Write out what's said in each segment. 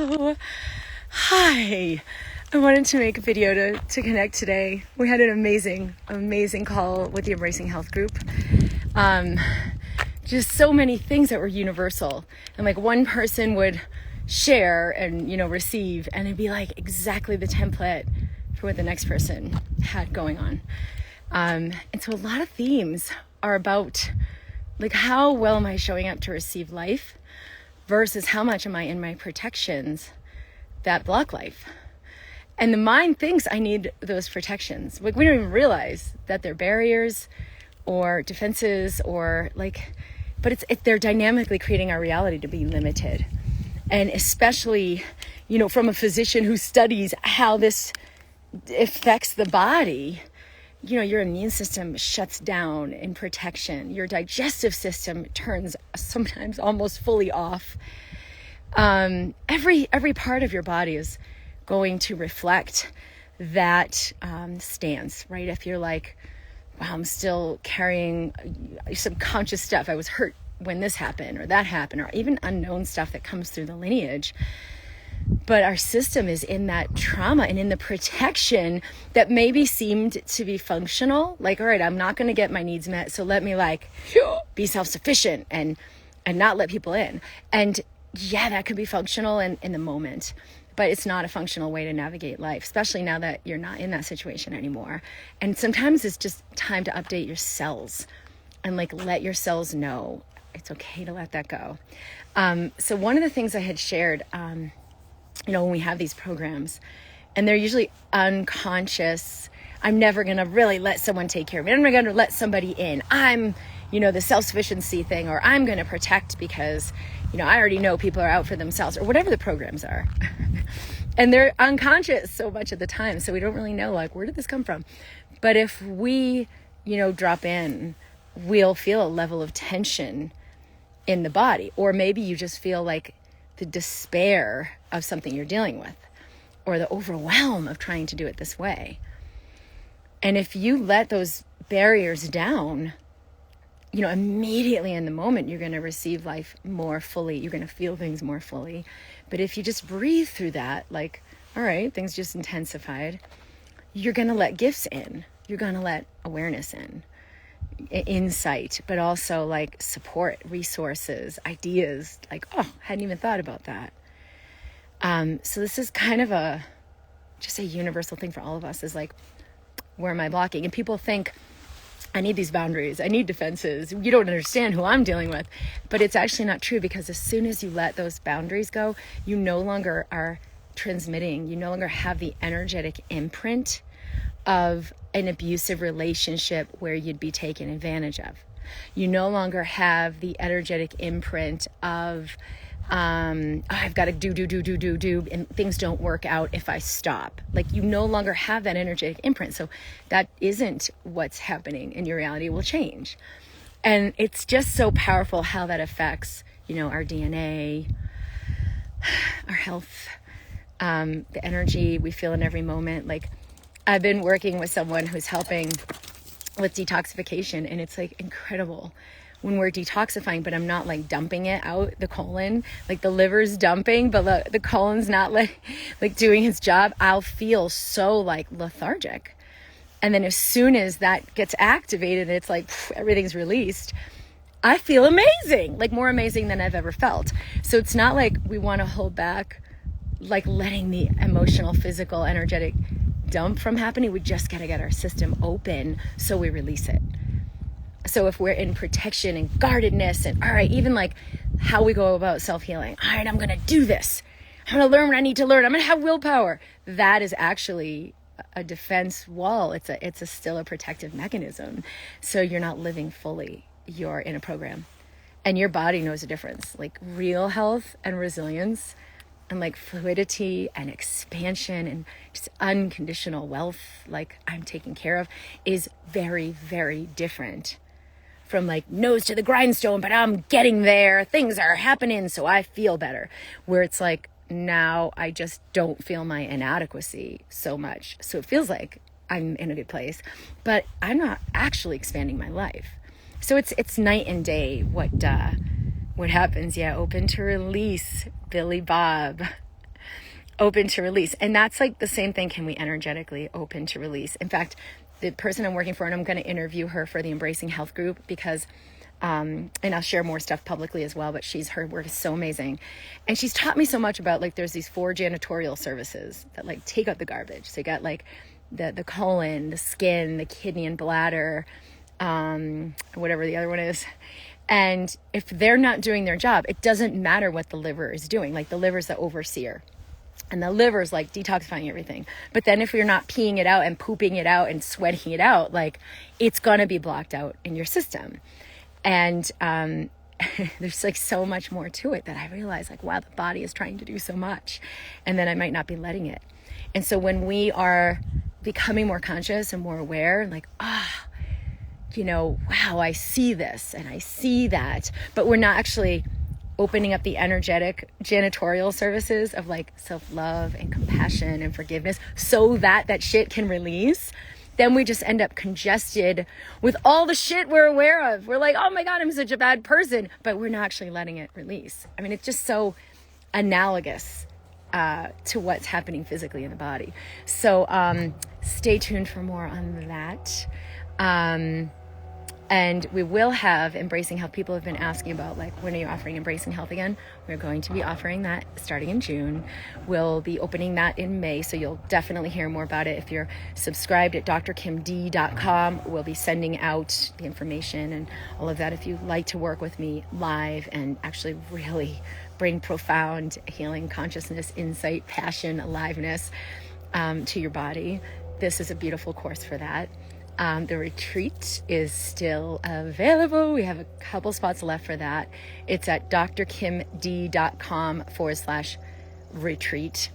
Hello. Hi. I wanted to make a video to connect today. We had an amazing call with the Embracing Health group. Just so many things that were universal. And like one person would share and, receive, and it'd be like exactly the template for what the next person had going on. And so a lot of themes are about like how well am I showing up to receive life versus how much am I in my protections that block life. And the mind thinks I need those protections. Like we don't even realize that they're barriers or defenses but they're dynamically creating our reality to be limited. And especially, from a physician who studies how this affects the body, your immune system shuts down in protection. Your digestive system turns sometimes almost fully off. Every part of your body is going to reflect that stance, right? If you're like, wow, I'm still carrying subconscious stuff. I was hurt when this happened or that happened, or even unknown stuff that comes through the lineage. But our system is in that trauma and in the protection that maybe seemed to be functional. Like, all right, I'm not going to get my needs met, so let me be self-sufficient and not let people in. And yeah, that could be functional in the moment, but it's not a functional way to navigate life, especially now that you're not in that situation anymore. And sometimes it's just time to update your cells and let your cells know it's okay to let that go. So one of the things I had shared, when we have these programs, and they're usually unconscious. I'm never going to really let someone take care of me. I'm never going to let somebody in. I'm, the self-sufficiency thing, or I'm going to protect because, I already know people are out for themselves, or whatever the programs are. And they're unconscious so much of the time. So we don't really know, where did this come from? But if we, drop in, we'll feel a level of tension in the body. Or maybe you just feel like the despair of something you're dealing with, or the overwhelm of trying to do it this way. And if you let those barriers down, immediately in the moment, you're going to receive life more fully. You're going to feel things more fully. But if you just breathe through that, all right, things just intensified, you're going to let gifts in. You're going to let awareness in, insight, but also support, resources, ideas, hadn't even thought about that. So this is kind of just a universal thing for all of us is where am I blocking? And people think, I need these boundaries. I need defenses. You don't understand who I'm dealing with. But it's actually not true, because as soon as you let those boundaries go, you no longer are transmitting. You no longer have the energetic imprint of an abusive relationship where you'd be taken advantage of. You no longer have the energetic imprint of, I've got to do, and things don't work out if I stop. You no longer have that energetic imprint. So that isn't what's happening in your reality. It will change. And it's just so powerful how that affects, our DNA, our health, the energy we feel in every moment. I've been working with someone who's helping with detoxification, and it's incredible when we're detoxifying, but I'm not dumping it out the colon, the liver's dumping, but the colon's not doing his job. I'll feel so lethargic. And then as soon as that gets activated, it's everything's released. I feel amazing, more amazing than I've ever felt. So it's not we want to hold back, letting the emotional, physical, energetic dump from happening. We just got to get our system open so we release it. So if we're in protection and guardedness and all right, even how we go about self-healing, all right, I'm going to do this. I'm going to learn what I need to learn. I'm going to have willpower. That is actually a defense wall. It's still a protective mechanism. So you're not living fully. You're in a program, and your body knows the difference. Real health and resilience, and fluidity and expansion and just unconditional wealth, I'm taken care of, is very, very different from nose to the grindstone, but I'm getting there. Things are happening, so I feel better. Where it's now I just don't feel my inadequacy so much. So it feels like I'm in a good place, but I'm not actually expanding my life. So it's night and day what happens. Yeah, open to release, Billy Bob. open to release. And that's like the same thing. Can we energetically open to release? In fact, the person I'm working for, and I'm going to interview her for the Embracing Health group because, and I'll share more stuff publicly as well, but her work is so amazing. And she's taught me so much about, like, there's these 4 janitorial services that like take out the garbage. So you got like the colon, the skin, the kidney and bladder, whatever the other one is. And if they're not doing their job, it doesn't matter what the liver is doing. Like, the liver's the overseer. And the liver's like detoxifying everything. But then if you're not peeing it out and pooping it out and sweating it out, like, it's going to be blocked out in your system. And there's like so much more to it that I realize, like, wow, the body is trying to do so much. And then I might not be letting it. And so when we are becoming more conscious and more aware, like, wow, I see this and I see that, but we're not actually opening up the energetic janitorial services of like self-love and compassion and forgiveness so that shit can release, then we just end up congested with all the shit we're aware of. We're like, oh my God, I'm such a bad person, but we're not actually letting it release. I mean, it's just so analogous to what's happening physically in the body. So stay tuned for more on that. And we will have Embracing Health. People have been asking about, like, when are you offering Embracing Health again? We're going to be offering that starting in June. We'll be opening that in May, so you'll definitely hear more about it. If you're subscribed at drkimd.com, we'll be sending out the information and all of that. If you'd like to work with me live and actually really bring profound healing, consciousness, insight, passion, aliveness to your body, this is a beautiful course for that. The retreat is still available. We have a couple spots left for that. It's at drkimd.com/retreat.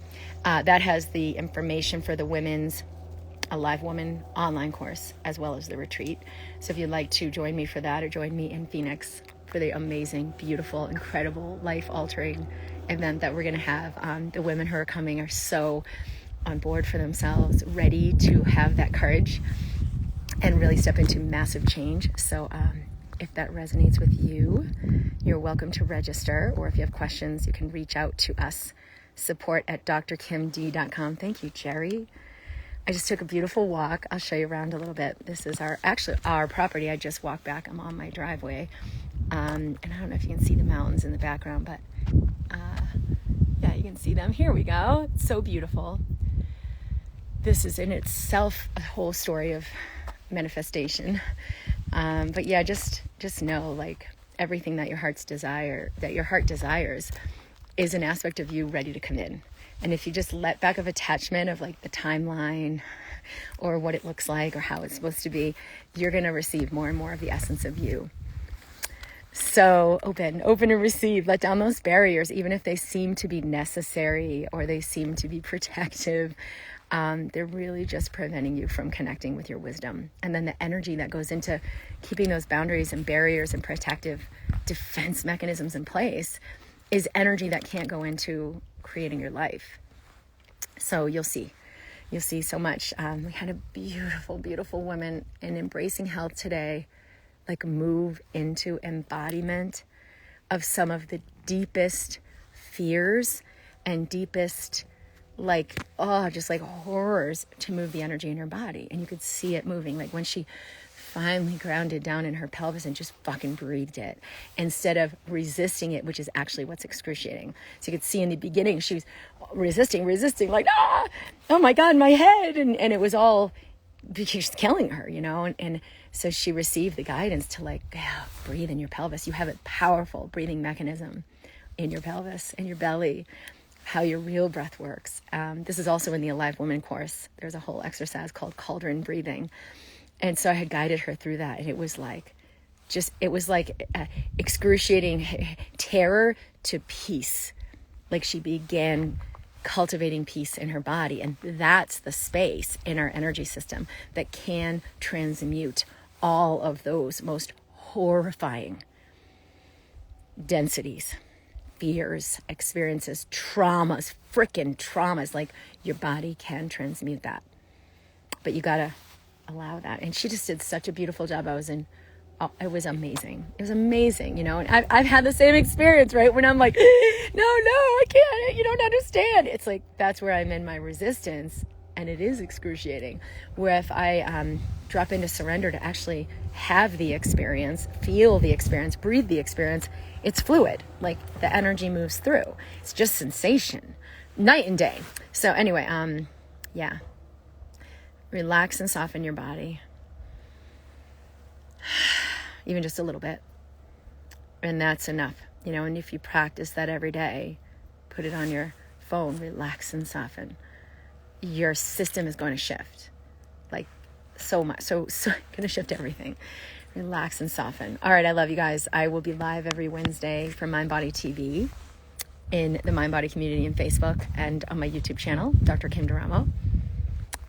That has the information for the women's Alive Woman online course, as well as the retreat. So if you'd like to join me for that, or join me in Phoenix for the amazing, beautiful, incredible, life-altering event that we're going to have, the women who are coming are so on board for themselves, ready to have that courage and really step into massive change. So if that resonates with you, you're welcome to register. Or if you have questions, you can reach out to us, support@drkimd.com. Thank you, Jerry. I just took a beautiful walk. I'll show you around a little bit. This is our property. I just walked back. I'm on my driveway. And I don't know if you can see the mountains in the background, but yeah, you can see them. Here we go. It's so beautiful. This is in itself a whole story of manifestation. But yeah, just know, like, everything that your heart desires is an aspect of you ready to come in. And if you just let back of attachment of like the timeline or what it looks like or how it's supposed to be, you're going to receive more and more of the essence of you. So open and receive. Let down those barriers, even if they seem to be necessary or they seem to be protective. They're really just preventing you from connecting with your wisdom. And then the energy that goes into keeping those boundaries and barriers and protective defense mechanisms in place is energy that can't go into creating your life. So you'll see so much. We had a beautiful, beautiful woman in Embracing Health today, like, move into embodiment of some of the deepest fears and deepest, like, just like horrors, to move the energy in her body. And you could see it moving, like when she finally grounded down in her pelvis and just fucking breathed it instead of resisting it, which is actually what's excruciating. So you could see in the beginning she was resisting, like, oh my God, my head. And it was all because it's killing her, and so she received the guidance to, like, breathe in your pelvis. You have a powerful breathing mechanism in your pelvis and your belly, how your real breath works. This is also in the Alive Woman course. There's a whole exercise called cauldron breathing. And so I had guided her through that. And it was like excruciating terror to peace. Like, she began cultivating peace in her body. And that's the space in our energy system that can transmute all of those most horrifying densities, fears, experiences, traumas, freaking traumas. Like, your body can transmute that. But you gotta allow that. And she just did such a beautiful job. I was in Oh, it was amazing. It was amazing, you know, and I've had the same experience, right? When I'm like, no, I can't, you don't understand. It's like, that's where I'm in my resistance, and it is excruciating. Where if I drop into surrender to actually have the experience, feel the experience, breathe the experience, it's fluid. Like the energy moves through. It's just sensation, night and day. So anyway, yeah, relax and soften your body. Even just a little bit. And that's enough, you know, and if you practice that every day, put it on your phone, relax and soften. Your system is going to shift, like so much, so going to shift everything. Relax and soften. All right, I love you guys. I will be live every Wednesday from Mind Body TV in the Mind Body community in Facebook and on my YouTube channel, Dr. Kim Duramo.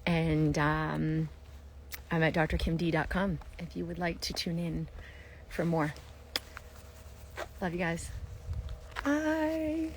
And I'm at drkimd.com if you would like to tune in for more. Love you guys. Bye.